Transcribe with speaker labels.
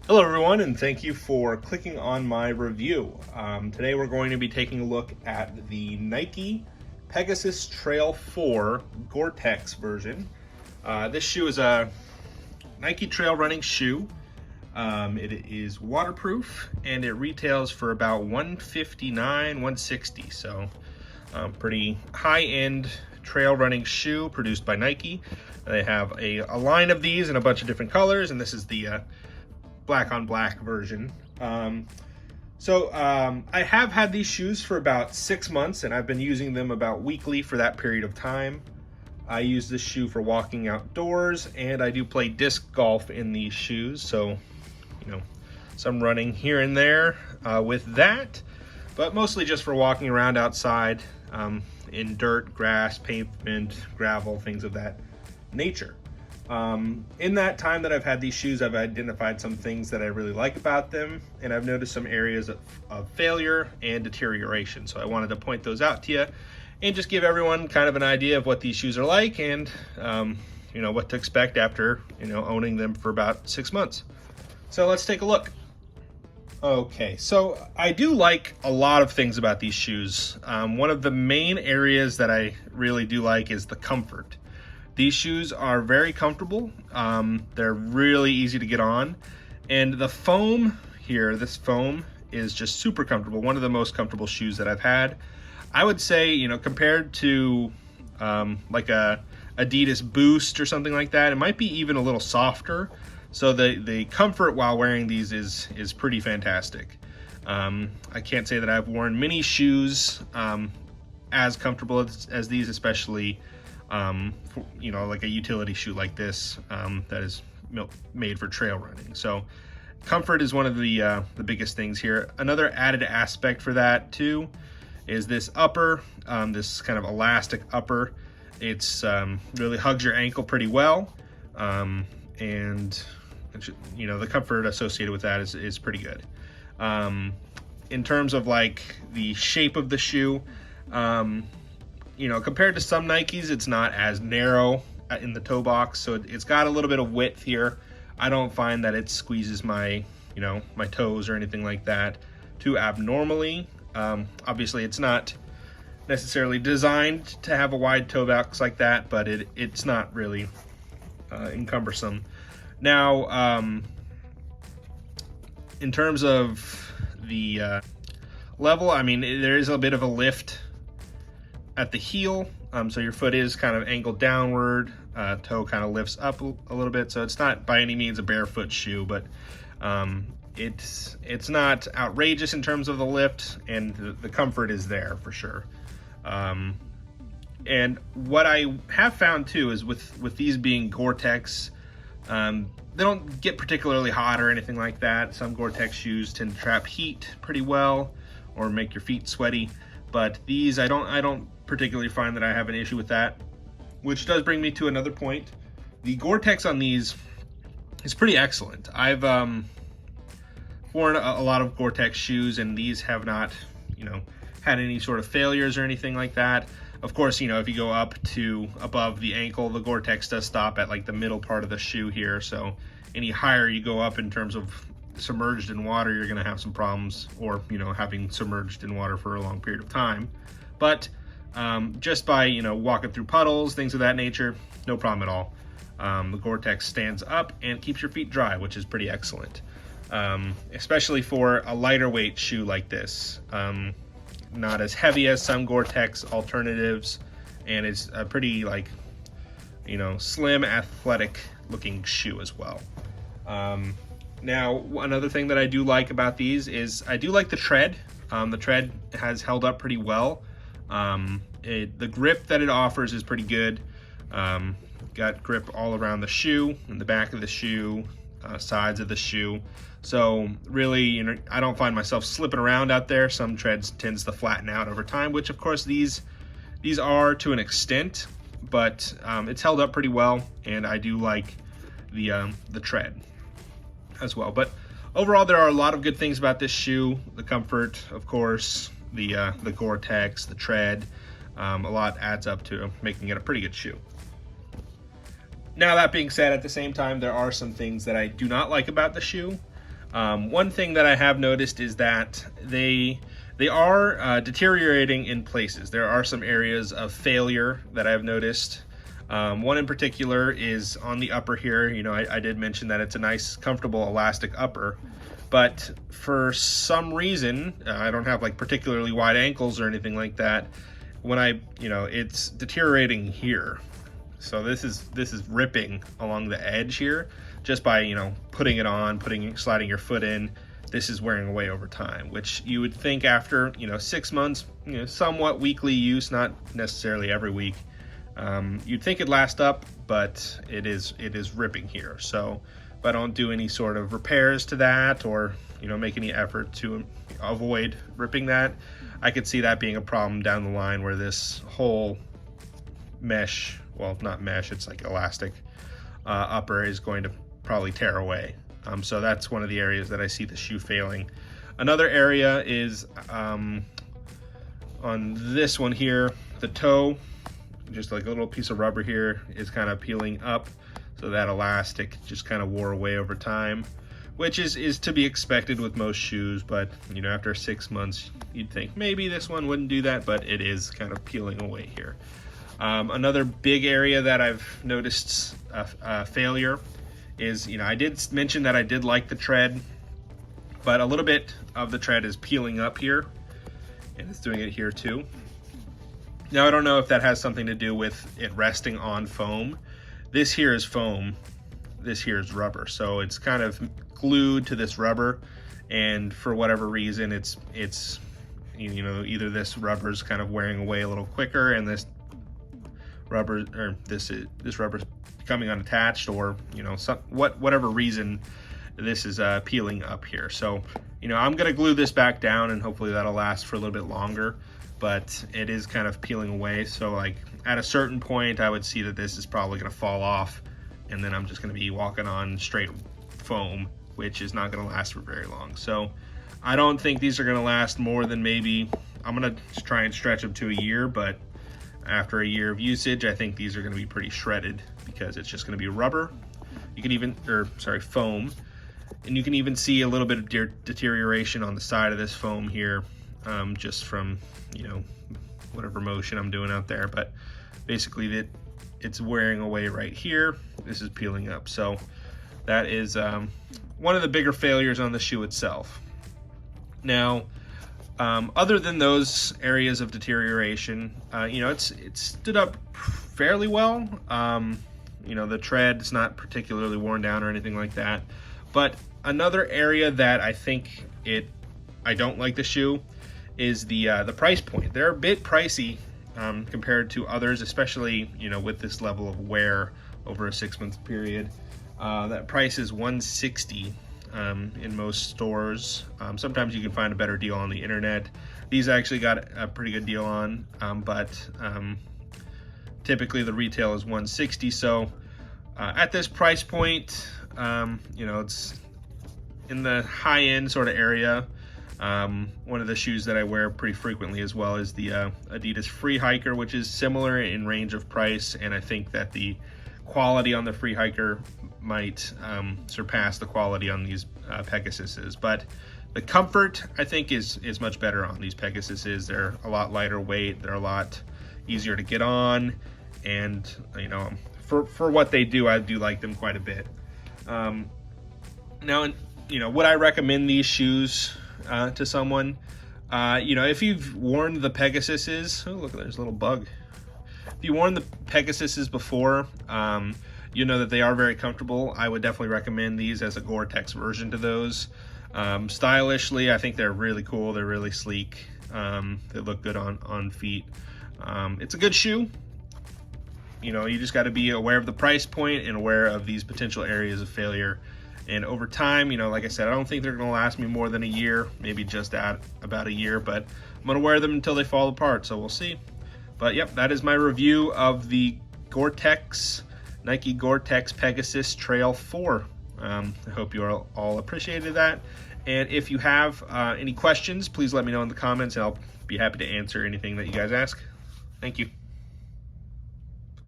Speaker 1: Hello everyone, and thank you for clicking on my review. Today we're going to be taking a look at the Nike Pegasus Trail 4 Goretex version. This shoe is a Nike trail running shoe. It is waterproof and it retails for about $159, $160. So pretty high-end trail running shoe produced by Nike. They have a line of these in a bunch of different colors, and this is the black on black version. I have had these shoes for about 6 months, and I've been using them about weekly for that period of time. I use this shoe for walking outdoors, and I do play disc golf in these shoes, so some running here and there with that, but mostly just for walking around outside in dirt, grass, pavement, gravel, things of that nature. In that time that I've had these shoes, I've identified some things that I really like about them, and I've noticed some areas of failure and deterioration. So I wanted to point those out to you and just give everyone kind of an idea of what these shoes are like, and what to expect after owning them for about 6 months. So let's take a look. Okay, so I do like a lot of things about these shoes. One of the main areas that I really do like is the comfort. These shoes are very comfortable. They're really easy to get on. And the foam here, this foam is just super comfortable. One of the most comfortable shoes that I've had. I would say, compared to like a Adidas Boost or something like that, it might be even a little softer. So the comfort while wearing these is pretty fantastic. I can't say that I've worn many shoes as comfortable as these, especially like a utility shoe like this that is made for trail running. So comfort is one of the biggest things here. Another added aspect for that too is this upper, this kind of elastic upper. It's really hugs your ankle pretty well, and the comfort associated with that is pretty good. In terms of like the shape of the shoe, compared to some Nikes, it's not as narrow in the toe box, so it's got a little bit of width here. I don't find that it squeezes my toes or anything like that too abnormally. Obviously, it's not necessarily designed to have a wide toe box like that, but it's not really encumbersome. Now, in terms of the level, I mean, there is a bit of a lift at the heel, so your foot is kind of angled downward, toe kind of lifts up a little bit, so it's not by any means a barefoot shoe, but it's not outrageous in terms of the lift, and the comfort is there for sure. And what I have found too is with these being Goretex, they don't get particularly hot or anything like that. Some Goretex shoes tend to trap heat pretty well or make your feet sweaty, but these I don't particularly find that I have an issue with that, which does bring me to another point. The Goretex on these is pretty excellent. I've worn a lot of Goretex shoes, and these have not had any sort of failures or anything like that. Of course, if you go up to above the ankle, the Goretex does stop at like the middle part of the shoe here, so any higher you go up in terms of submerged in water, you're going to have some problems, or having submerged in water for a long period of time. But just by walking through puddles, things of that nature, no problem at all. The Goretex stands up and keeps your feet dry, which is pretty excellent, especially for a lighter weight shoe like this. Not as heavy as some Goretex alternatives, and it's a pretty slim, athletic looking shoe as well. Now, another thing that I do like about these is I do like the tread. The tread has held up pretty well. The grip that it offers is pretty good. Got grip all around the shoe, in the back of the shoe, sides of the shoe. So really, I don't find myself slipping around out there. Some treads tends to flatten out over time, which of course these are to an extent, but it's held up pretty well, and I do like the tread as well. But overall, there are a lot of good things about this shoe. The comfort, of course, the Goretex, the tread, a lot adds up to making it a pretty good shoe. Now, that being said, at the same time, there are some things that I do not like about the shoe. One thing that I have noticed is that they are deteriorating in places. There are some areas of failure that I've noticed. One in particular is on the upper here. You know, I did mention that it's a nice, comfortable, elastic upper, but for some reason, I don't have like particularly wide ankles or anything like that. When it's deteriorating here. So this is ripping along the edge here just by, putting it on, sliding your foot in. This is wearing away over time, which you would think after, 6 months, somewhat weekly use, not necessarily every week, you'd think it'd last up, but it is ripping here. So if I don't do any sort of repairs to that or, make any effort to avoid ripping that, I could see that being a problem down the line where this whole mesh, well, not mesh, it's like elastic upper is going to probably tear away. So that's one of the areas that I see the shoe failing. Another area is on this one here, the toe, just like a little piece of rubber here is kind of peeling up. So that elastic just kind of wore away over time, which is to be expected with most shoes. But, after 6 months, you'd think maybe this one wouldn't do that, but it is kind of peeling away here. Another big area that I've noticed failure is, I did mention that I did like the tread, but a little bit of the tread is peeling up here, and it's doing it here too. Now, I don't know if that has something to do with it resting on foam. This here is foam, this here is rubber, so it's kind of glued to this rubber, and for whatever reason, it's either this rubber's kind of wearing away a little quicker, and this rubber's becoming unattached, or whatever reason this is peeling up here. So I'm gonna glue this back down, and hopefully that'll last for a little bit longer, but it is kind of peeling away. So like at a certain point, I would see that this is probably gonna fall off, and then I'm just gonna be walking on straight foam, which is not gonna last for very long. So I don't think these are gonna last more than maybe, I'm gonna try and stretch them to a year, but after a year of usage, I think these are gonna be pretty shredded because it's just gonna be rubber. You can foam. And you can even see a little bit of deterioration on the side of this foam here, just from, whatever motion I'm doing out there. But basically it's wearing away right here. This is peeling up. So that is one of the bigger failures on the shoe itself. Now, other than those areas of deterioration, it's stood up fairly well. The tread is not particularly worn down or anything like that. But another area that I think I don't like the shoe is the price point. They're a bit pricey compared to others, especially with this level of wear over a 6-month period. That price is $160 in most stores. Sometimes you can find a better deal on the internet. These I actually got a pretty good deal on, but typically the retail is $160. So at this price point, it's in the high-end sort of area. One of the shoes that I wear pretty frequently as well is the Adidas Free Hiker, which is similar in range of price, and I think that the quality on the Free Hiker might surpass the quality on these Pegasuses. But the comfort, I think, is much better on these Pegasuses. They're a lot lighter weight, they're a lot easier to get on, and for what they do, I do like them quite a bit. Now, would I recommend these shoes to someone? If you've worn the Pegasuses, oh look, there's a little bug. If you've worn the Pegasuses before, you know that they are very comfortable. I would definitely recommend these as a Goretex version to those. Stylishly, I think they're really cool. They're really sleek. They look good on feet. It's a good shoe. You just got to be aware of the price point and aware of these potential areas of failure. And over time, like I said, I don't think they're going to last me more than a year, maybe just at about a year, but I'm going to wear them until they fall apart, so we'll see. But yep, that is my review of the Nike Goretex Pegasus Trail 4. I hope you all appreciated that. And if you have any questions, please let me know in the comments, and I'll be happy to answer anything that you guys ask. Thank you.